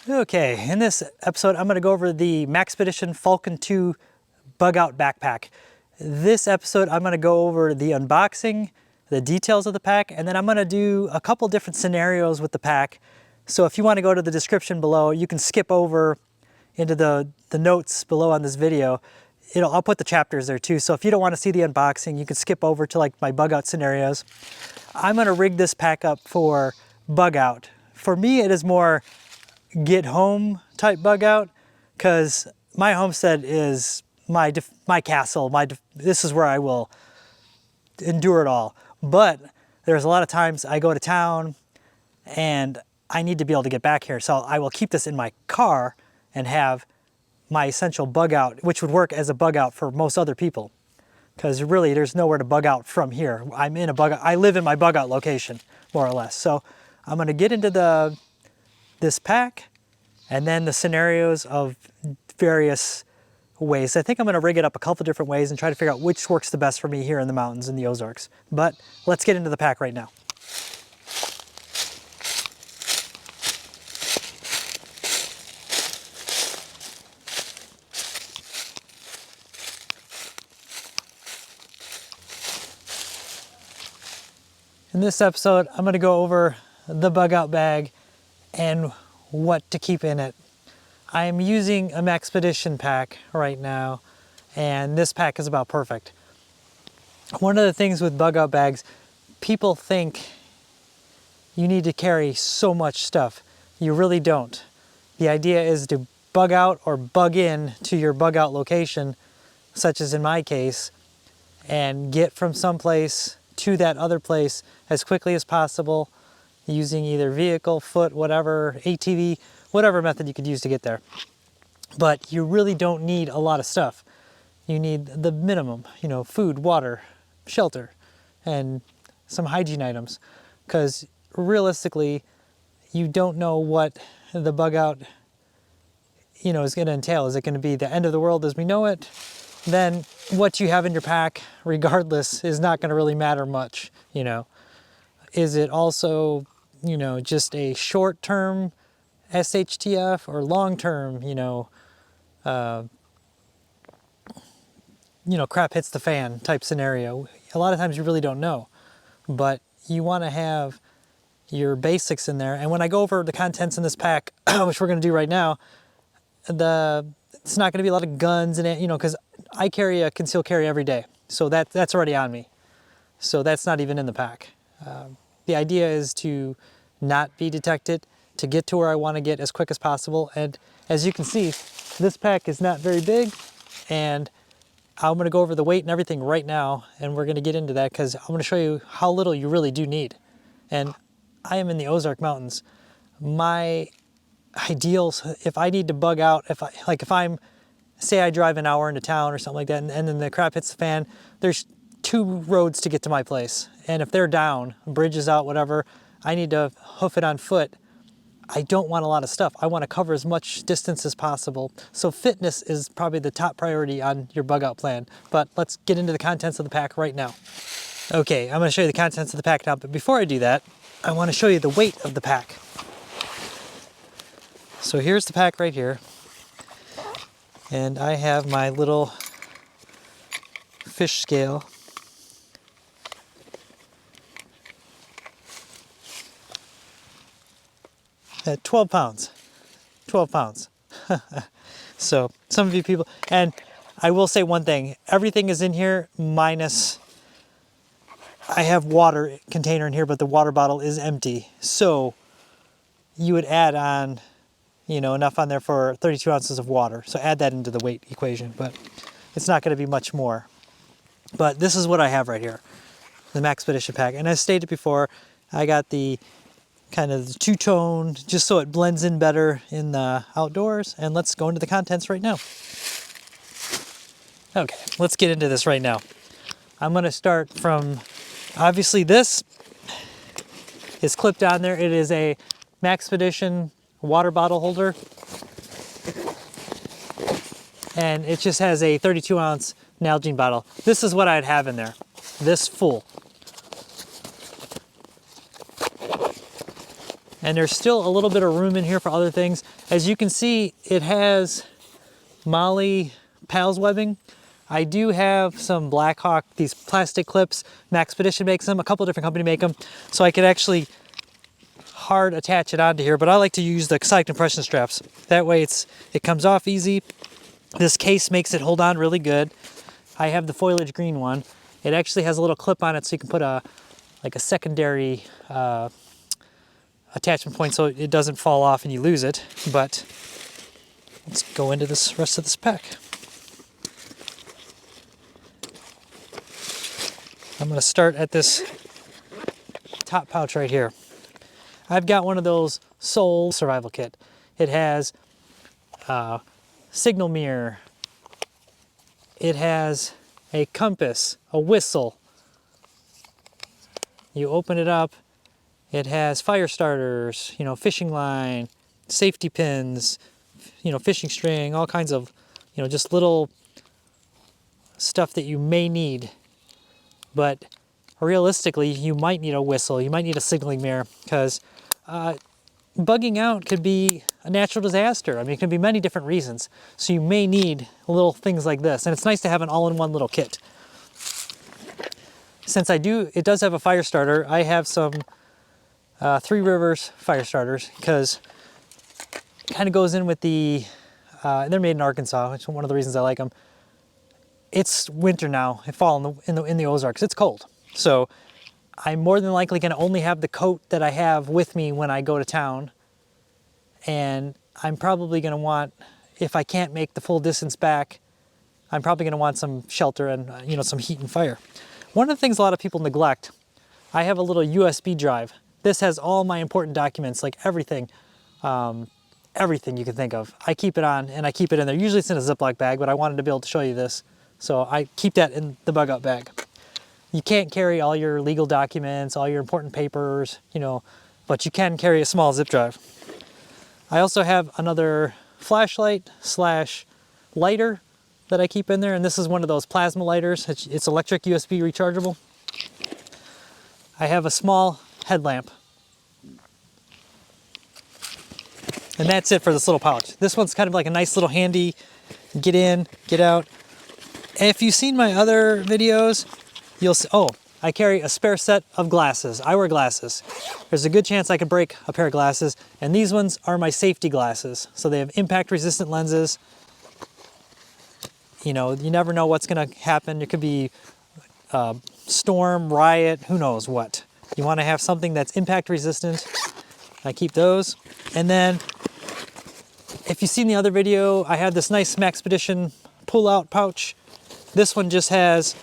Okay, in this episode, I'm going to go over the MAXPEDITION Falcon-II Bugout Backpack. This episode, I'm going to go over the unboxing, the details of the pack, and then I'm going to do a couple different scenarios with the pack. So if you want to go to the description below, you can skip over into the notes below on this video. I'll put the chapters there too. So if you don't want to see the unboxing, you can skip over to like my bug out scenarios. I'm going to rig this pack up for bug out. For me, it is more get home type bug out, because my homestead is my castle. This is where I will endure it all. But there's a lot of times I go to town and I need to be able to get back here. So I will keep this in my car and have my essential bug out, which would work as a bug out for most other people. Because really there's nowhere to bug out from here. I live in my bug out location, more or less. So I'm gonna get into this pack and then the scenarios of various ways. I think I'm gonna rig it up a couple different ways and try to figure out which works the best for me here in the mountains in the Ozarks. But let's get into the pack right now. In this episode, I'm gonna go over the bug out bag and what to keep in it. I am using a MAXPEDITION pack right now, and this pack is about perfect. One of the things with bug out bags, people think you need to carry so much stuff. You really don't. The idea is to bug out or bug in to your bug out location, such as in my case, and get from someplace to that other place as quickly as possible using either vehicle, foot, whatever, ATV, whatever method you could use to get there. But you really don't need a lot of stuff. You need the minimum, food, water, shelter, and some hygiene items. Because realistically, you don't know what the bug out, is going to entail. Is it going to be the end of the world as we know it? Then what you have in your pack, regardless, is not going to really matter much, Is it also, just a short-term SHTF or long-term, crap hits the fan type scenario? A lot of times you really don't know, but you want to have your basics in there. And when I go over the contents in this pack, which we're going to do right now, it's not going to be a lot of guns in it, because I carry a concealed carry every day. So that's already on me. So that's not even in the pack. The idea is to not be detected, to get to where I want to get as quick as possible. And as you can see, this pack is not very big, and I'm going to go over the weight and everything right now, and we're going to get into that because I'm going to show you how little you really do need. And I am in the Ozark Mountains. My ideals, if I need to bug out, say I drive an hour into town or something like that, and then the crap hits the fan, there's 2 roads to get to my place. And if they're down, bridge is out, whatever, I need to hoof it on foot. I don't want a lot of stuff. I want to cover as much distance as possible. So fitness is probably the top priority on your bug out plan. But let's get into the contents of the pack right now. Okay, I'm going to show you the contents of the pack now, but before I do that, I want to show you the weight of the pack. So here's the pack right here. And I have my little fish scale. At 12 pounds. 12 pounds. So some of you people, and I will say one thing, everything is in here minus, I have water container in here, but the water bottle is empty. So you would add on, enough on there for 32 ounces of water. So add that into the weight equation, but it's not going to be much more. But this is what I have right here, the MAXPEDITION pack. And as stated before, I got the kind of the 2-tone, just so it blends in better in the outdoors. And let's go into the contents right now. Okay, let's get into this right now. I'm going to start from, obviously this is clipped on there. It is a MAXPEDITION water bottle holder. And it just has a 32-ounce Nalgene bottle. This is what I'd have in there, this full. And there's still a little bit of room in here for other things. As you can see, it has Molly Pals webbing. I do have some Blackhawk, these plastic clips. MAXPEDITION makes them, a couple different companies make them. So I could actually hard attach it onto here, but I like to use the side compression straps. That way it comes off easy. This case makes it hold on really good. I have the foliage green one. It actually has a little clip on it so you can put like a secondary attachment point so it doesn't fall off and you lose it. But let's go into this rest of this pack. I'm going to start at this top pouch right here. I've got one of those Soul survival kit. It has signal mirror. It has a compass, a whistle. You open it up, it has fire starters, you know, fishing line, safety pins, you know, fishing string, all kinds of, you know, just little stuff that you may need. But realistically, you might need a whistle, you might need a signaling mirror, because bugging out could be a natural disaster. I mean, it can be many different reasons. So you may need little things like this. And it's nice to have an all-in-one little kit. Since it does have a fire starter, I have some Three Rivers fire starters, because it kind of goes in with the, they're made in Arkansas, which is one of the reasons I like them. It's winter now, fall in the Ozarks, it's cold. So I'm more than likely going to only have the coat that I have with me when I go to town. And I'm probably going to want, if I can't make the full distance back, I'm probably going to want some shelter and, you know, some heat and fire. One of the things a lot of people neglect, I have a little USB drive. This has all my important documents, like everything, everything you can think of. I keep it on and I keep it in there. Usually it's in a Ziploc bag, but I wanted to be able to show you this. So I keep that in the bug out bag. You can't carry all your legal documents, all your important papers, you know, but you can carry a small zip drive. I also have another flashlight / lighter that I keep in there, and this is one of those plasma lighters. It's electric USB rechargeable. I have a small headlamp. And that's it for this little pouch. This one's kind of like a nice little handy get in, get out. And if you've seen my other videos, you'll see, oh, I carry a spare set of glasses. I wear glasses. There's a good chance I could break a pair of glasses, and these ones are my safety glasses. So they have impact resistant lenses. You know, you never know what's gonna happen. It could be storm, riot, who knows what. You wanna have something that's impact resistant. I keep those. And then, if you've seen the other video, I had this nice MAXPEDITION pull-out pouch. This one just has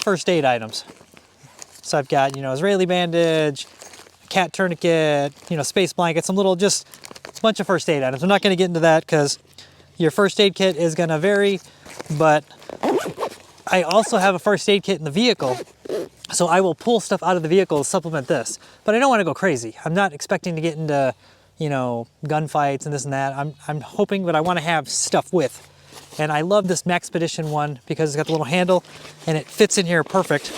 first aid items. So I've got, you know, Israeli bandage, cat tourniquet, you know, space blanket, some little, just a bunch of first aid items. I'm not going to get into that because your first aid kit is going to vary, but I also have a first aid kit in the vehicle, so I will pull stuff out of the vehicle to supplement this. But I don't want to go crazy. I'm not expecting to get into, you know, gunfights and this and that. I'm hoping, but I want to have stuff with. And I love this MAXPEDITION one because it's got the little handle and it fits in here perfect.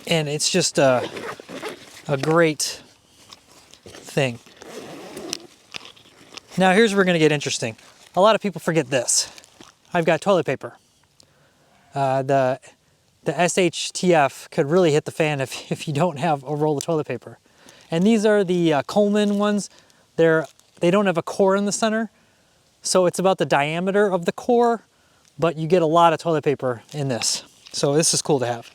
And it's just a great thing. Now here's where we're gonna get interesting. A lot of people forget this. I've got toilet paper. The SHTF could really hit the fan if you don't have a roll of toilet paper. And these are the Coleman ones. They don't have a core in the center, so it's about the diameter of the core, but you get a lot of toilet paper in this. So this is cool to have.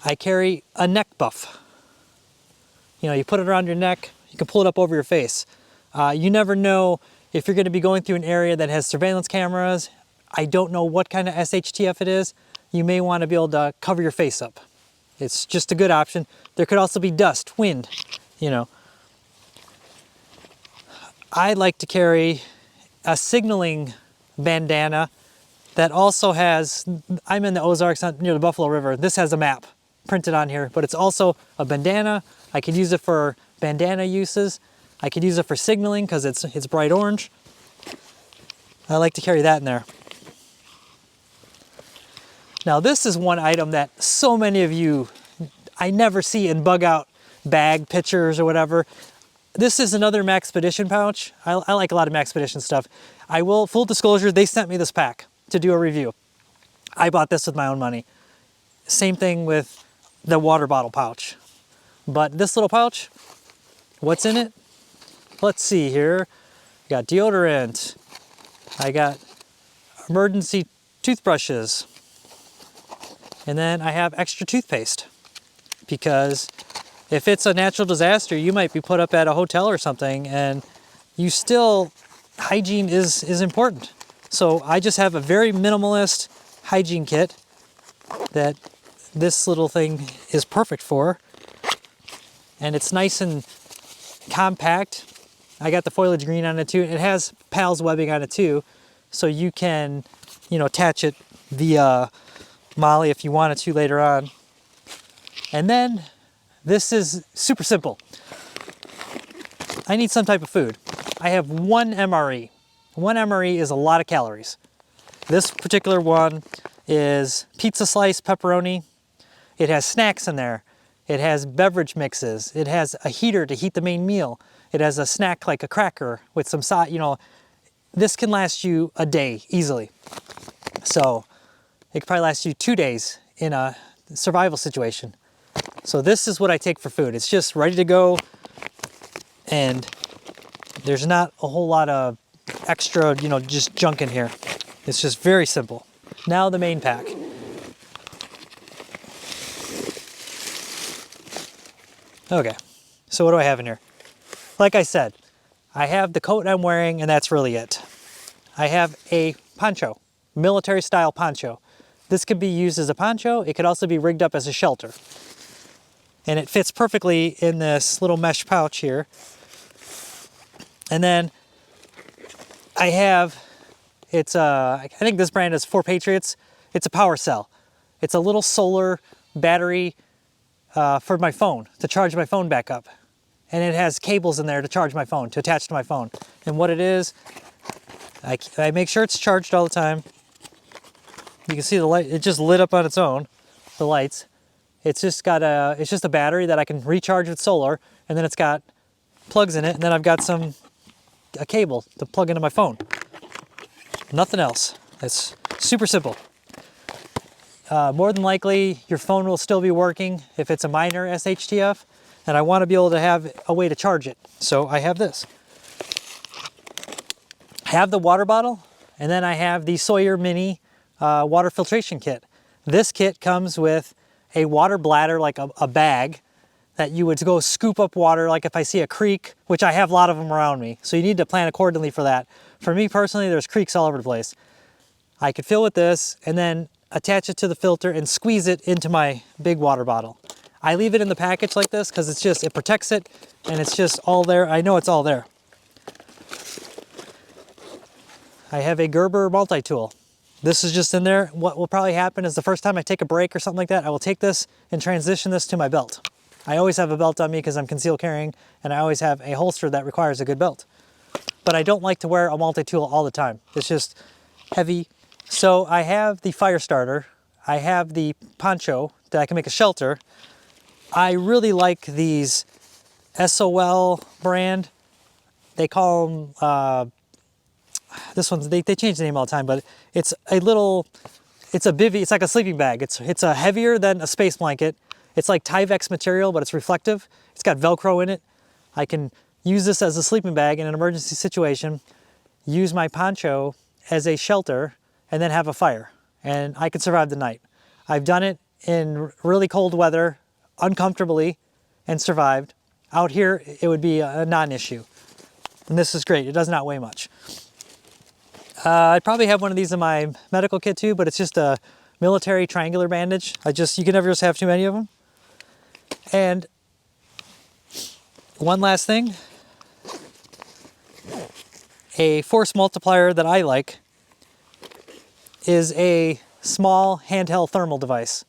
I carry a neck buff. You know, you put it around your neck, you can pull it up over your face. You never know if you're going to be going through an area that has surveillance cameras. I don't know what kind of SHTF it is. You may want to be able to cover your face up. It's just a good option. There could also be dust, wind, you know. I like to carry a signaling bandana that also has, I'm in the Ozarks near the Buffalo River. This has a map printed on here, but it's also a bandana. I could use it for bandana uses. I could use it for signaling because it's bright orange. I like to carry that in there. Now this is one item that so many of you, I never see in bug out bag pictures or whatever. This is another MAXPEDITION pouch. I like a lot of MAXPEDITION stuff. I will, full disclosure, they sent me this pack to do a review. I bought this with my own money. Same thing with the water bottle pouch. But this little pouch, what's in it? Let's see here. I got deodorant. I got emergency toothbrushes. And then I have extra toothpaste, because if it's a natural disaster, you might be put up at a hotel or something, and you still, hygiene is important. So I just have a very minimalist hygiene kit that this little thing is perfect for. And it's nice and compact. I got the foliage green on it too. It has PALS webbing on it too, so you can, you know, attach it via Molly if you wanted to later on. And then this is super simple. I need some type of food. I have one MRE. One MRE is a lot of calories. This particular one is pizza slice pepperoni. It has snacks in there. It has beverage mixes. It has a heater to heat the main meal. It has a snack like a cracker with some sauce. You know, this can last you a day easily. So it could probably last you 2 days in a survival situation. So this is what I take for food. It's just ready to go, and there's not a whole lot of extra, you know, just junk in here. It's just very simple. Now the main pack. Okay, so what do I have in here? Like I said, I have the coat I'm wearing, and that's really it. I have a poncho, military style poncho. This could be used as a poncho. It could also be rigged up as a shelter. And it fits perfectly in this little mesh pouch here. And then I have, I think this brand is For Patriots. It's a power cell. It's a little solar battery for my phone, to charge my phone back up. And it has cables in there to charge my phone, to attach to my phone. And what it is, I make sure it's charged all the time. You can see the light, it just lit up on its own, the lights. It's just got it's just a battery that I can recharge with solar, and then it's got plugs in it, and then I've got a cable to plug into my phone. Nothing else. It's super simple. More than likely, your phone will still be working if it's a minor SHTF, and I want to be able to have a way to charge it. So I have this. I have the water bottle, and then I have the Sawyer Mini water filtration kit. This kit comes with a water bladder, like a bag that you would go scoop up water, like if I see a creek, which I have a lot of them around me. So you need to plan accordingly for that. For me personally, there's creeks all over the place. I could fill with this and then attach it to the filter and squeeze it into my big water bottle. I leave it in the package like this because it protects it, and it's just all there. I know it's all there. I have a Gerber multi-tool. This is just in there. What will probably happen is the first time I take a break or something like that, I will take this and transition this to my belt. I always have a belt on me because I'm concealed carrying, and I always have a holster that requires a good belt. But I don't like to wear a multi-tool all the time. It's just heavy. So I have the fire starter. I have the poncho that I can make a shelter. I really like these SOL brand. They call them, this one's, they change the name all the time, but it's a bivy, it's like a sleeping bag. It's a heavier than a space blanket. It's like Tyvek material, but it's reflective. It's got Velcro in it. I can use this as a sleeping bag in an emergency situation, use my poncho as a shelter, and then have a fire. And I can survive the night. I've done it in really cold weather, uncomfortably, and survived. Out here, it would be a non-issue. And this is great. It does not weigh much. I'd probably have one of these in my medical kit too, but it's just a military triangular bandage. You can never just have too many of them. And one last thing, a force multiplier that I like is a small handheld thermal device.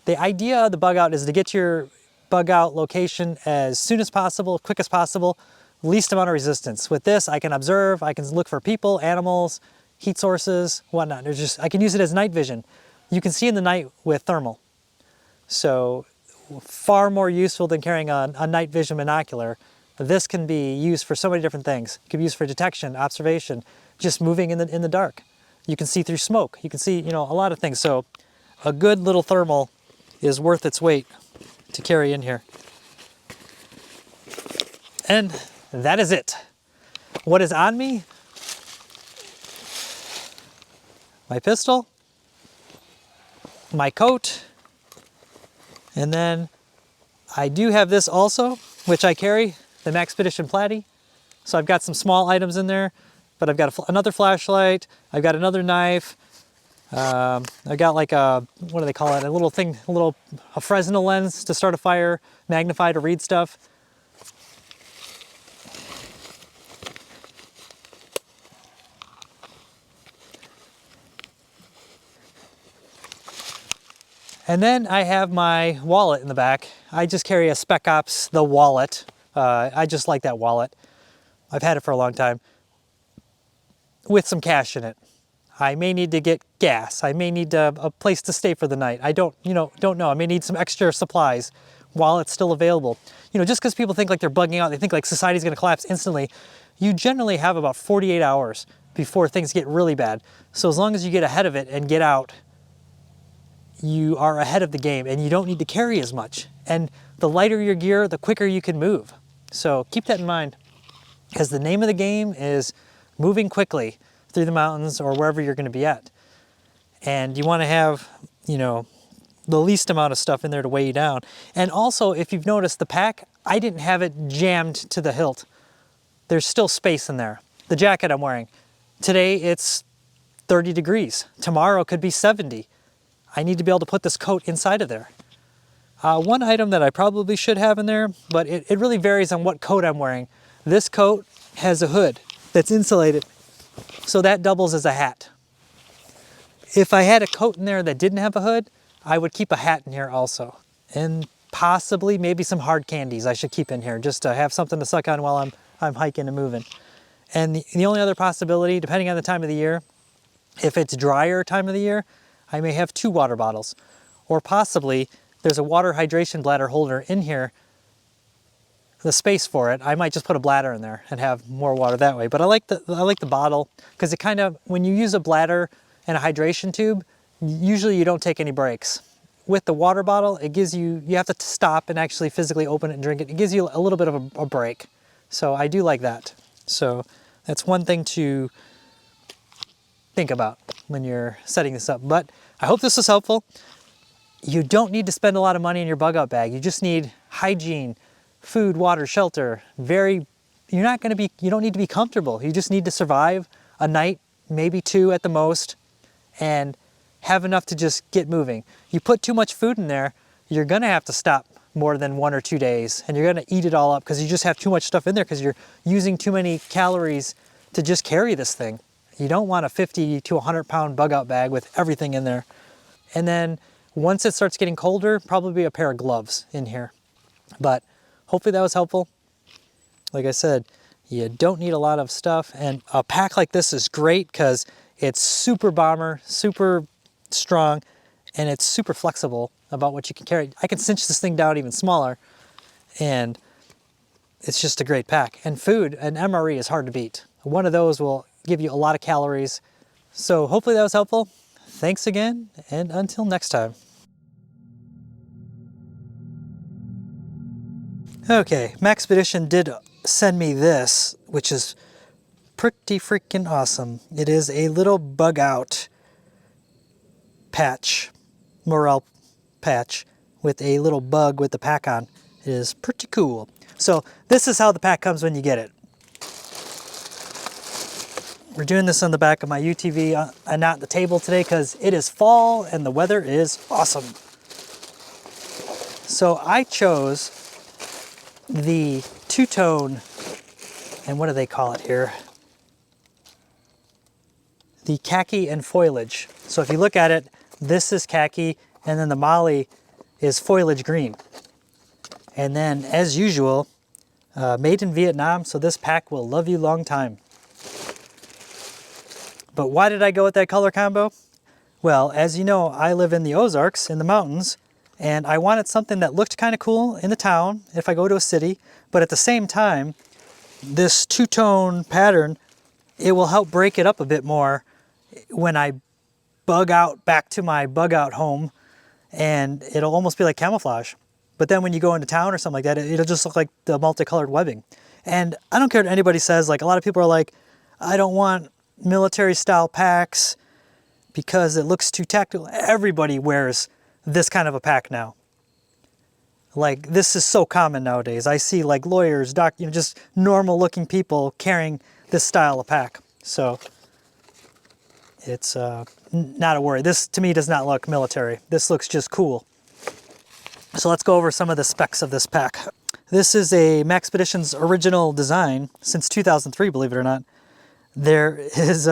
The idea of the Bugout is to get your Bugout location as soon as possible, quick as possible, least amount of resistance. With this, I can observe, I can look for people, animals, heat sources, whatnot. I can use it as night vision. you can see in the night with thermal. So far more useful than carrying a night vision binocular. This can be used for so many different things. It can be used for detection, observation, just moving in the dark. You can see through smoke. You can see, you know, a lot of things. So a good little thermal is worth its weight to carry in here. And that is it. What is on me? My pistol, my coat, and then I do have this also, which I carry, the MAXPEDITION Platy. So I've got some small items in there, but I've got another flashlight, I've got another knife, I've got like a, what do they call it, a little thing, a Fresnel lens to start a fire, magnify to read stuff. And then I have my wallet in the back. I just carry a Spec Ops, the wallet. I just like that wallet. I've had it for a long time. With some cash in it. I may need to get gas. I may need a place to stay for the night. I don't know. I may need some extra supplies while it's still available. You know, just because people think like they're bugging out, they think like society's gonna collapse instantly. You generally have about 48 hours before things get really bad. So as long as you get ahead of it and get out, you are ahead of the game and you don't need to carry as much. And the lighter your gear, the quicker you can move. So keep that in mind, because the name of the game is moving quickly through the mountains or wherever you're going to be at. And you want to have, you know, the least amount of stuff in there to weigh you down. And also, if you've noticed the pack, I didn't have it jammed to the hilt. There's still space in there. The jacket I'm wearing, today it's 30 degrees. Tomorrow could be 70. I need to be able to put this coat inside of there. One item that I probably should have in there, but it really varies on what coat I'm wearing. This coat has a hood that's insulated, so that doubles as a hat. If I had a coat in there that didn't have a hood, I would keep a hat in here also. And possibly maybe some hard candies I should keep in here, just to have something to suck on while I'm hiking and moving. And the only other possibility, depending on the time of the year, if it's drier time of the year, I may have 2 water bottles, or possibly there's a water hydration bladder holder in here, the space for it. I might just put a bladder in there and have more water that way. But I like the bottle, because it kind of, when you use a bladder and a hydration tube, usually you don't take any breaks. With the water bottle, it gives you have to stop and actually physically open it and drink it. It gives you a little bit of a break. So I do like that. So that's one thing to think about when you're setting this up. But I hope this was helpful. You don't need to spend a lot of money in your bug out bag. You just need hygiene, food, water, shelter. You don't need to be comfortable. You just need to survive a night, maybe 2 at the most, and have enough to just get moving. You put too much food in there, you're gonna have to stop more than 1 or 2 days, and you're gonna eat it all up because you just have too much stuff in there because you're using too many calories to just carry this thing. You don't want a 50 to 100 pound bug out bag with everything in there. And then once it starts getting colder, probably a pair of gloves in here. But hopefully that was helpful. Like I said, you don't need a lot of stuff, and a pack like this is great because it's super bomber, super strong, and it's super flexible about what you can carry. I can cinch this thing down even smaller, and it's just a great pack. And food, an MRE is hard to beat. One of those will give you a lot of calories. So hopefully that was helpful. Thanks again, and until next time. Okay, MAXPEDITION did send me this, which is pretty freaking awesome. It is a little bug out patch, morale patch, with a little bug with the pack on. It is pretty cool. So this is how the pack comes when you get it. We're doing this on the back of my UTV and not the table today because it is fall and the weather is awesome. So I chose the two-tone, and what do they call it here? The khaki and foliage. So if you look at it, this is khaki, and then the molly is foliage green. And then, as usual, made in Vietnam, so this pack will love you long time. But why did I go with that color combo? Well, as you know, I live in the Ozarks, in the mountains, and I wanted something that looked kind of cool in the town if I go to a city, but at the same time, this two-tone pattern, it will help break it up a bit more when I bug out back to my bug out home, and it'll almost be like camouflage. But then when you go into town or something like that, it'll just look like the multicolored webbing. And I don't care what anybody says, like a lot of people are like, I don't want military style packs because it looks too tactical. Everybody wears this kind of a pack now. Like, this is so common nowadays. I see like lawyers, just normal looking people carrying this style of pack. So it's not a worry. This to me does not look military. This looks just cool. So let's go over some of the specs of this pack. This is a MAXPEDITION's original design since 2003, believe it or not. There is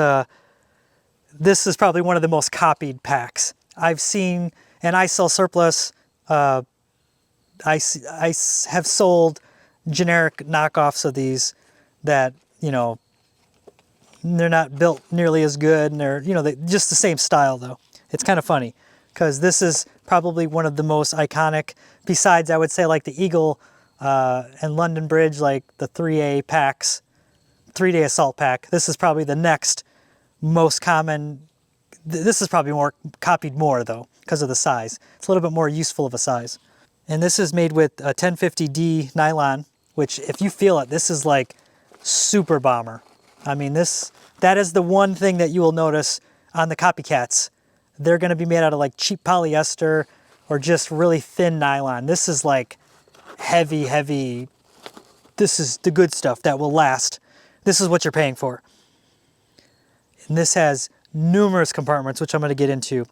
this is probably one of the most copied packs I've seen, and I sell surplus. I have sold generic knockoffs of these that, you know, they're not built nearly as good, and they're, you know, just the same style though. It's kind of funny because this is probably one of the most iconic, besides I would say like the Eagle and London Bridge, like the 3A packs, 3-day assault pack. This is probably the next most common. This is probably more copied more though because of the size. It's a little bit more useful of a size. And this is made with a 1050D nylon, which if you feel it, this is like super bomber. I mean, that is the one thing that you will notice on the copycats. They're going to be made out of like cheap polyester or just really thin nylon. This is like heavy, heavy. This is the good stuff that will last. This is what you're paying for. And this has numerous compartments, which I'm going to get into.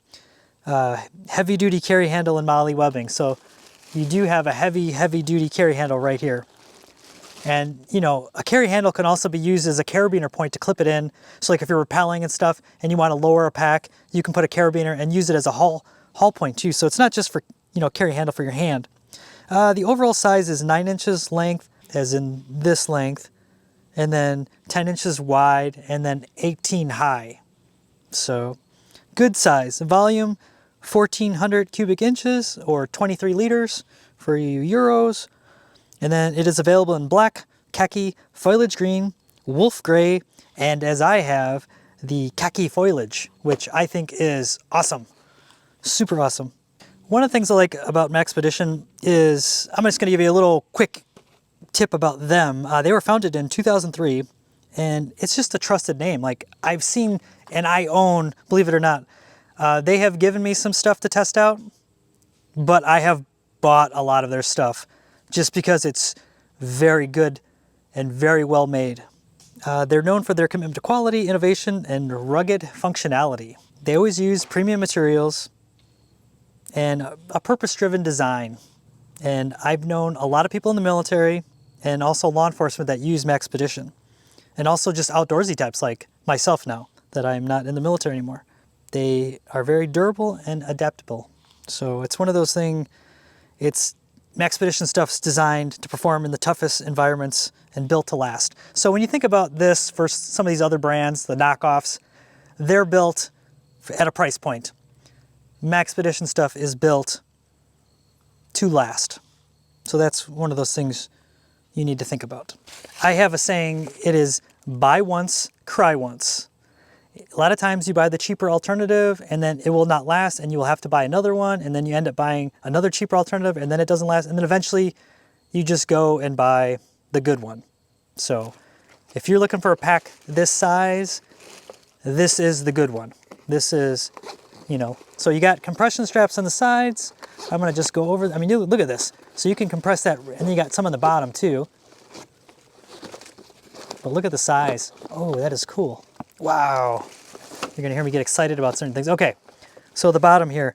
Heavy duty carry handle and moly webbing. So you do have a heavy, heavy duty carry handle right here. And, you know, a carry handle can also be used as a carabiner point to clip it in. So like if you're rappelling and stuff and you want to lower a pack, you can put a carabiner and use it as a haul point too. So it's not just for, you know, carry handle for your hand. The overall size is 9 inches length, as in this length, and then 10 inches wide, and then 18 high. So good size. Volume, 1,400 cubic inches or 23 liters for you Euros. And then it is available in black, khaki, foliage green, wolf gray, and as I have, the khaki foliage, which I think is awesome. Super awesome. One of the things I like about MAXPEDITION is, I'm just going to give you a little quick tip about them. They were founded in 2003, and it's just a trusted name. Like, I've seen and I own, believe it or not, they have given me some stuff to test out, but I have bought a lot of their stuff just because it's very good and very well made. They're known for their commitment to quality, innovation, and rugged functionality. They always use premium materials and a purpose-driven design. And I've known a lot of people in the military and also law enforcement that use MAXPEDITION. And also just outdoorsy types like myself now that I'm not in the military anymore. They are very durable and adaptable. So it's one of those things, it's MAXPEDITION stuff's designed to perform in the toughest environments and built to last. So when you think about this versus some of these other brands, the knockoffs, they're built at a price point. MAXPEDITION stuff is built to last. So that's one of those things you need to think about. I have a saying, it is buy once, cry once. A lot of times you buy the cheaper alternative and then it will not last and you will have to buy another one, and then you end up buying another cheaper alternative and then it doesn't last, and then eventually you just go and buy the good one. So if you're looking for a pack this size, this is the good one. This is, you know, so you got compression straps on the sides. I'm gonna just go over, I mean, look at this. So you can compress that, and then you got some on the bottom too. But look at the size. Oh, that is cool. Wow. You're gonna hear me get excited about certain things. Okay, so the bottom here,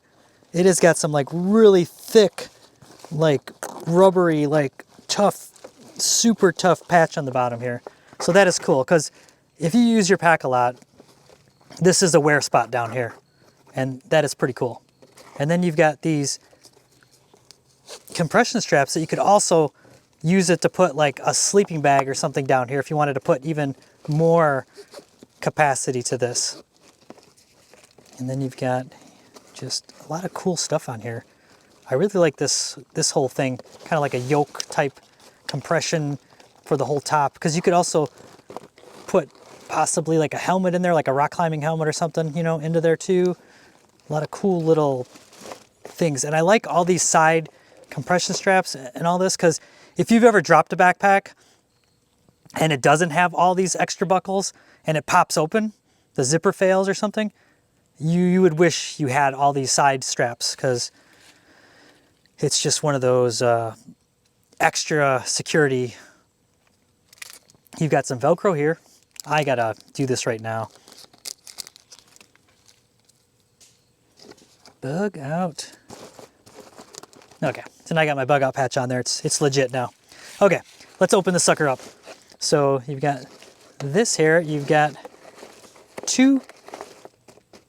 it has got some like really thick, like rubbery, like tough, super tough patch on the bottom here. So that is cool, because if you use your pack a lot, this is a wear spot down here. And that is pretty cool. And then you've got these compression straps that you could also use it to put like a sleeping bag or something down here if you wanted to put even more capacity to this. And then you've got just a lot of cool stuff on here. I really like this whole thing, kind of like a yoke type compression for the whole top, because you could also put possibly like a helmet in there, like a rock climbing helmet or something, you know, into there too. A lot of cool little things. And I like all these side compression straps and all this, because if you've ever dropped a backpack and it doesn't have all these extra buckles and it pops open, the zipper fails or something, you would wish you had all these side straps, because it's just one of those extra security. You've got some Velcro here. I gotta do this right now. Bug out. Okay, so now I got my bug out patch on there. It's legit now. Okay, let's open this sucker up. So you've got this here. You've got two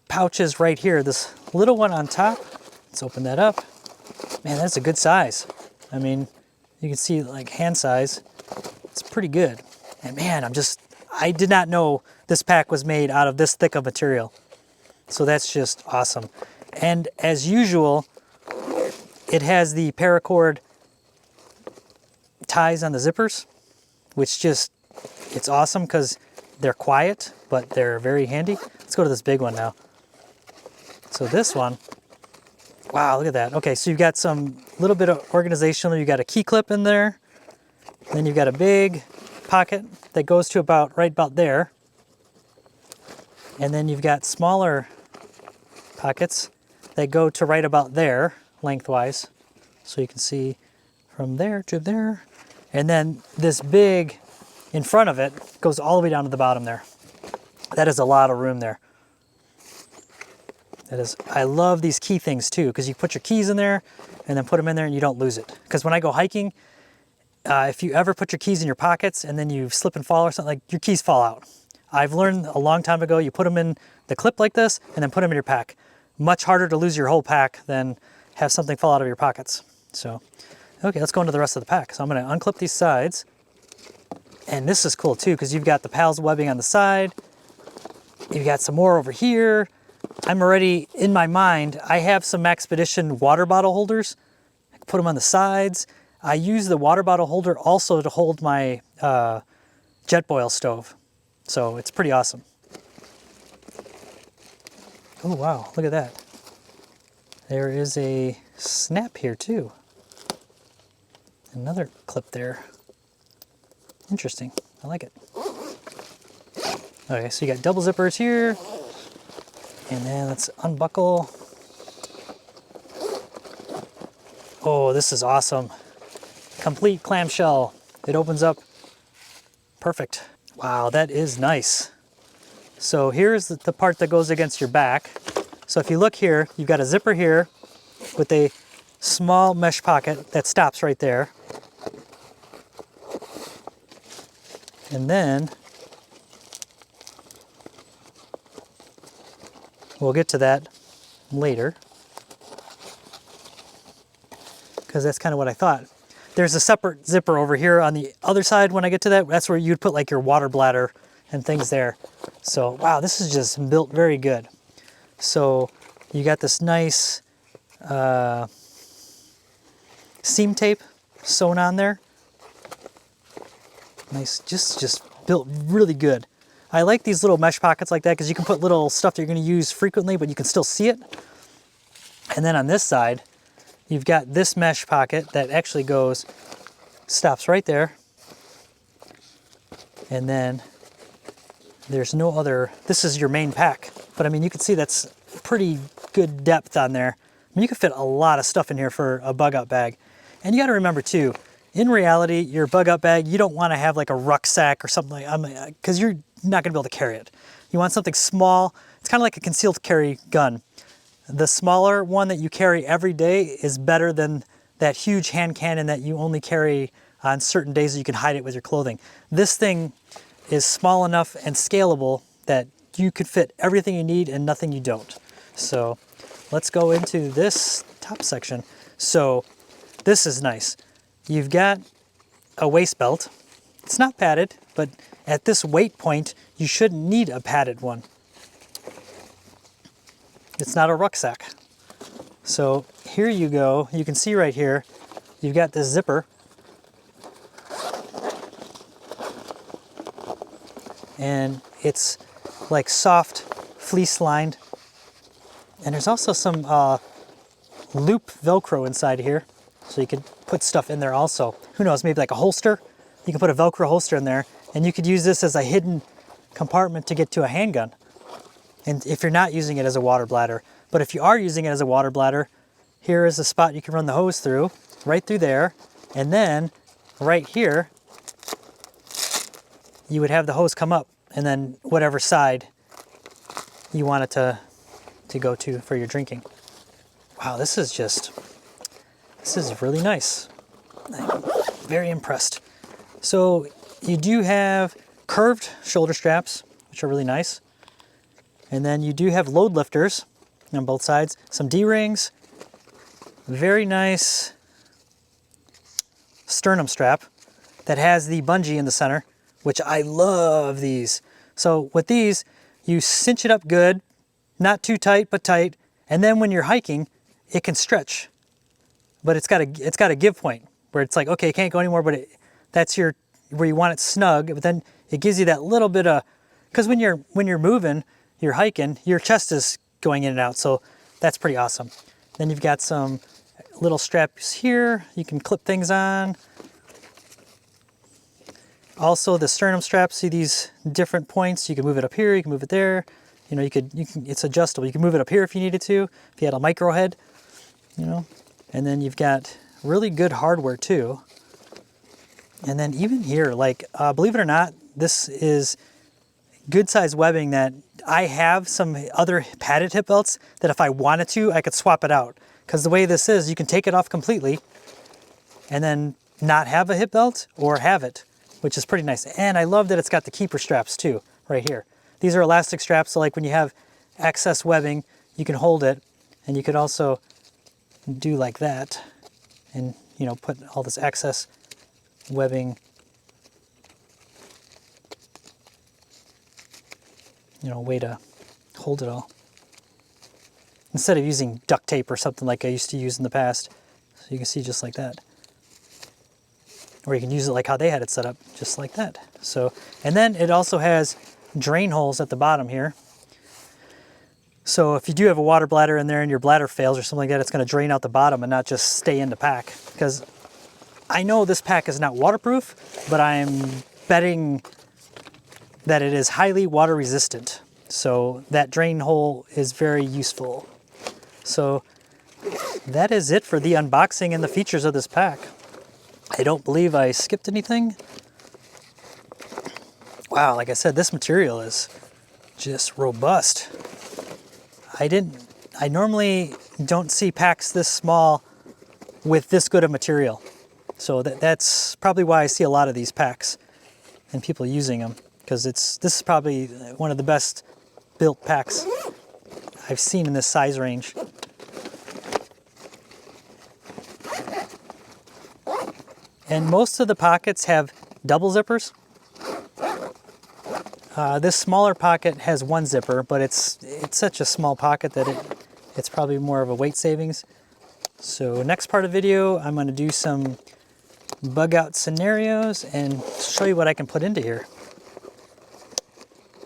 pouches right here. This little one on top. Let's open that up. Man, that's a good size. I mean, you can see like hand size. It's pretty good. And man, I did not know this pack was made out of this thick of material. So that's just awesome. And as usual, it has the paracord ties on the zippers, which just, it's awesome because they're quiet, but they're very handy. Let's go to this big one now. So this one, wow, look at that. Okay, so you've got some little bit of organizational. You've got a key clip in there. Then you've got a big pocket that goes to right about there. And then you've got smaller pockets that go to right about there, lengthwise. So you can see from there to there. And then this big in front of it goes all the way down to the bottom there. That is a lot of room there. That is, I love these key things too, because you put your keys in there and then put them in there and you don't lose it. Because when I go hiking, if you ever put your keys in your pockets and then you slip and fall or something, like your keys fall out. I've learned a long time ago, you put them in the clip like this and then put them in your pack. Much harder to lose your whole pack than have something fall out of your pockets. So, okay, let's go into the rest of the pack. So I'm gonna unclip these sides. And this is cool too, because you've got the PALS webbing on the side. You've got some more over here. I'm already, in my mind, I have some MAXPEDITION water bottle holders. I can put them on the sides. I use the water bottle holder also to hold my Jetboil stove. So it's pretty awesome. Oh wow, look at that. There is a snap here too. Another clip there. Interesting, I like it. Okay, so you got double zippers here. And then let's unbuckle. Oh, this is awesome. Complete clamshell. It opens up perfect. Wow, that is nice. So here's the part that goes against your back. So if you look here, you've got a zipper here with a small mesh pocket that stops right there. And then we'll get to that later, because that's kind of what I thought. There's a separate zipper over here on the other side. When I get to that, that's where you'd put like your water bladder and things there. So wow, this is just built very good. So you got this nice seam tape sewn on there. Nice, just built really good. I like these little mesh pockets like that because you can put little stuff that you're going to use frequently, but you can still see it. And then on this side, you've got this mesh pocket that actually stops right there. And then there's no other, this is your main pack. But I mean, you can see that's pretty good depth on there. I mean, you can fit a lot of stuff in here for a bug out bag. And you got to remember too, in reality, your bug out bag, you don't want to have like a rucksack or something like, because you're not going to be able to carry it. You want something small. It's kind of like a concealed carry gun. The smaller one that you carry every day is better than that huge hand cannon that you only carry on certain days so you can hide it with your clothing. This thing is small enough and scalable that you could fit everything you need and nothing you don't. So let's go into this top section. So this is nice. You've got a waist belt. It's not padded, but at this weight point, you shouldn't need a padded one. it's not a rucksack. So here you go. You can see right here, you've got this zipper. And it's like soft fleece lined. And there's also some loop Velcro inside here. So you could put stuff in there also. Who knows, maybe like a holster. You can put a Velcro holster in there. And you could use this as a hidden compartment to get to a handgun. And if you're not using it as a water bladder. But if you are using it as a water bladder, here is a spot you can run the hose through, right through there. And then right here, you would have the hose come up and then whatever side you want it to go to for your drinking. Wow, this is really nice. I'm very impressed. So you do have curved shoulder straps, which are really nice. And then you do have load lifters on both sides, some D-rings, very nice sternum strap that has the bungee in the center, which I love these. So with these, you cinch it up good, not too tight, but tight. And then when you're hiking, it can stretch, but it's got a give point where it's like, okay, it can't go anymore, but that's where you want it snug. But then it gives you that little bit of, because when you're moving, you're hiking, your chest is going in and out. So that's pretty awesome. Then you've got some little straps here. You can clip things on. Also the sternum straps, see these different points. You can move it up here, you can move it there. You know, it's adjustable. You can move it up here if you needed to, if you had a micro head, you know. And then you've got really good hardware too. And then even here, like, believe it or not, this is good size webbing that I have some other padded hip belts that if I wanted to, I could swap it out. Because the way this is, you can take it off completely and then not have a hip belt or have it, which is pretty nice. And I love that it's got the keeper straps too, right here. These are elastic straps, so like when you have excess webbing, you can hold it, and you could also do like that and, you know, put all this excess webbing, you know, way to hold it all. Instead of using duct tape or something like I used to use in the past. So you can see just like that. Or you can use it like how they had it set up, just like that. So, and then it also has drain holes at the bottom here. So if you do have a water bladder in there and your bladder fails or something like that, it's going to drain out the bottom and not just stay in the pack. Because I know this pack is not waterproof, but I'm betting that it is highly water resistant. So that drain hole is very useful. So that is it for the unboxing and the features of this pack. I don't believe I skipped anything. Wow, like I said, this material is just robust. I normally don't see packs this small with this good of material. So that's probably why I see a lot of these packs and people using them, because this is probably one of the best built packs I've seen in this size range. And most of the pockets have double zippers. This smaller pocket has one zipper, but it's such a small pocket that it's probably more of a weight savings. So next part of the video, I'm going to do some bug out scenarios and show you what I can put into here.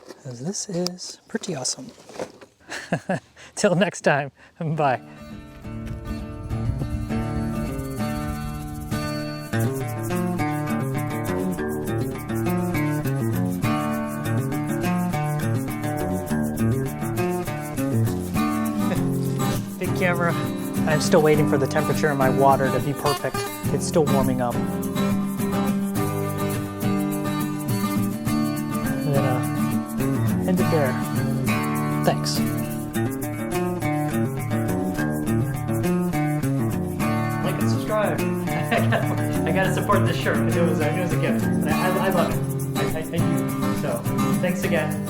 Because this is pretty awesome. Till next time, bye. Big camera. I'm still waiting for the temperature in my water to be perfect. It's still warming up. I'm gonna end it there. Thanks. Like and subscribe. I gotta support this shirt. It was a gift. I love it. I do. So thanks again.